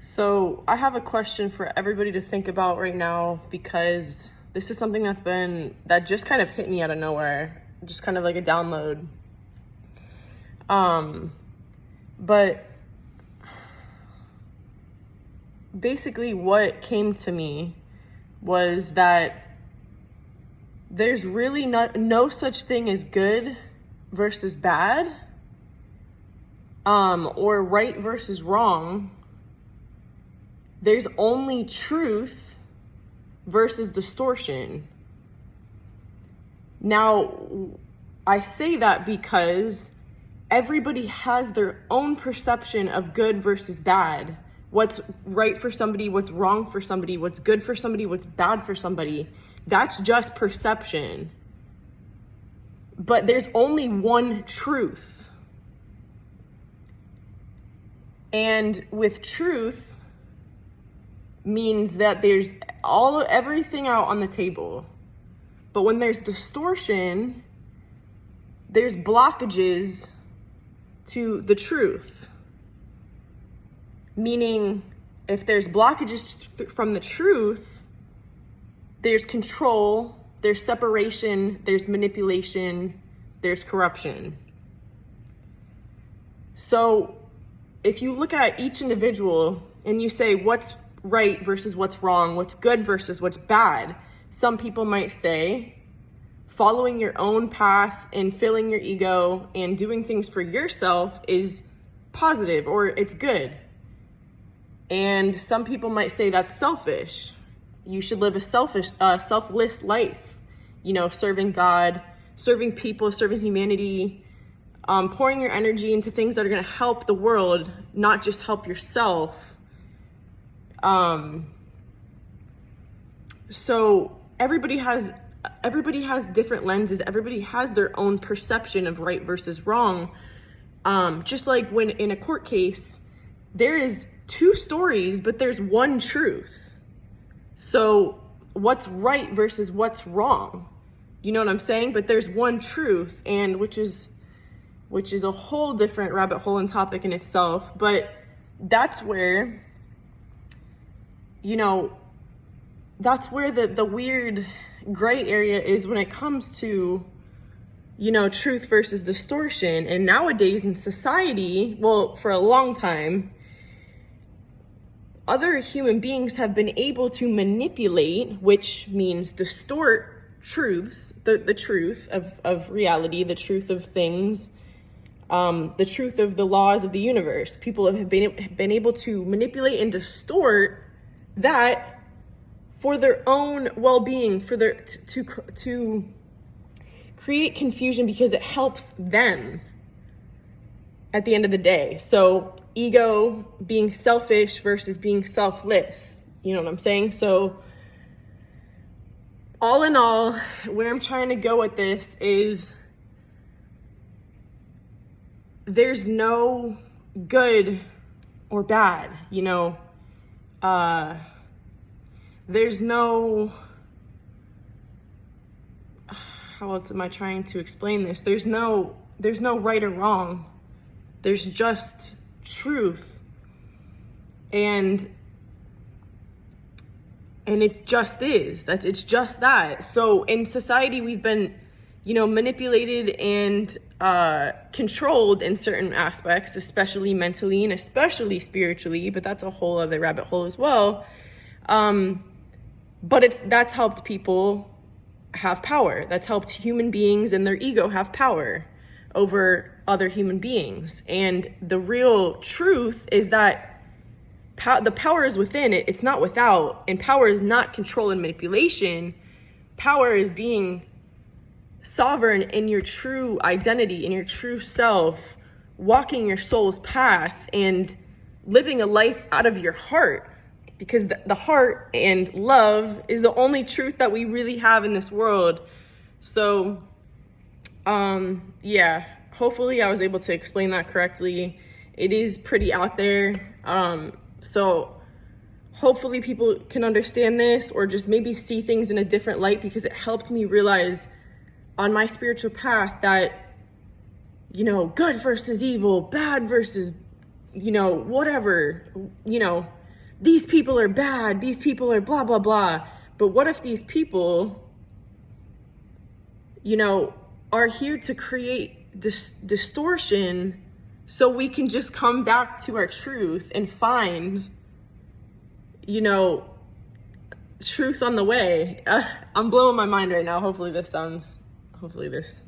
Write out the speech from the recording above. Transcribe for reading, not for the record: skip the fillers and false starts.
So I have a question for everybody to think about right now, because this is something that just kind of hit me out of nowhere, just kind of like a download. But basically what came to me was that there's really no such thing as good versus bad, or right versus wrong. There's only truth versus distortion. Now, I say that because everybody has their own perception of good versus bad. What's right for somebody, what's wrong for somebody, what's good for somebody, what's bad for somebody. That's just perception. But there's only one truth. And with truth means that there's everything out on the table. But when there's distortion, there's blockages to the truth. Meaning, if there's blockages from the truth, there's control, there's separation, there's manipulation, there's corruption. So if you look at each individual and you say what's right versus what's wrong, what's good versus what's bad, some people might say following your own path and filling your ego and doing things for yourself is positive or it's good. And some people might say that's selfish. You should live a selfless life, serving God, serving people, serving humanity, pouring your energy into things that are going to help the world, not just help yourself. So everybody has different lenses. Everybody has their own perception of right versus wrong. Just like when in a court case, there is two stories, but there's one truth. So what's right versus what's wrong? You know what I'm saying? But there's one truth, and which is a whole different rabbit hole and topic in itself. But that's where, that's where the weird gray area is when it comes to, truth versus distortion. And nowadays in society, well, for a long time, other human beings have been able to manipulate, which means distort truths, the truth of reality, the truth of things, the truth of the laws of the universe. People have been able to manipulate and distort that for their own well-being, for their to create confusion, because it helps them at the end of the day. So ego, being selfish versus being selfless. You know what I'm saying? So all in all, where I'm trying to go with this is there's no good or bad, there's no, how else am I trying to explain this? There's no right or wrong. There's just truth. And it just is. It's just that. So in society, we've been, manipulated and controlled in certain aspects, especially mentally and especially spiritually, but that's a whole other rabbit hole as well. But that's helped people have power. That's helped human beings and their ego have power over other human beings. And the real truth is that the power is within it. It's not without. And power is not control and manipulation. Power is being sovereign in your true identity, in your true self, walking your soul's path and living a life out of your heart. Because the heart and love is the only truth that we really have in this world. So, yeah, hopefully I was able to explain that correctly. It is pretty out there. So hopefully people can understand this, or just maybe see things in a different light, because it helped me realize on my spiritual path that, good versus evil, bad versus, whatever, these people are bad, these people are blah, blah, blah. But what if these people, you know, are here to create distortion so we can just come back to our truth and find, you know, truth on the way. I'm blowing my mind right now. Hopefully this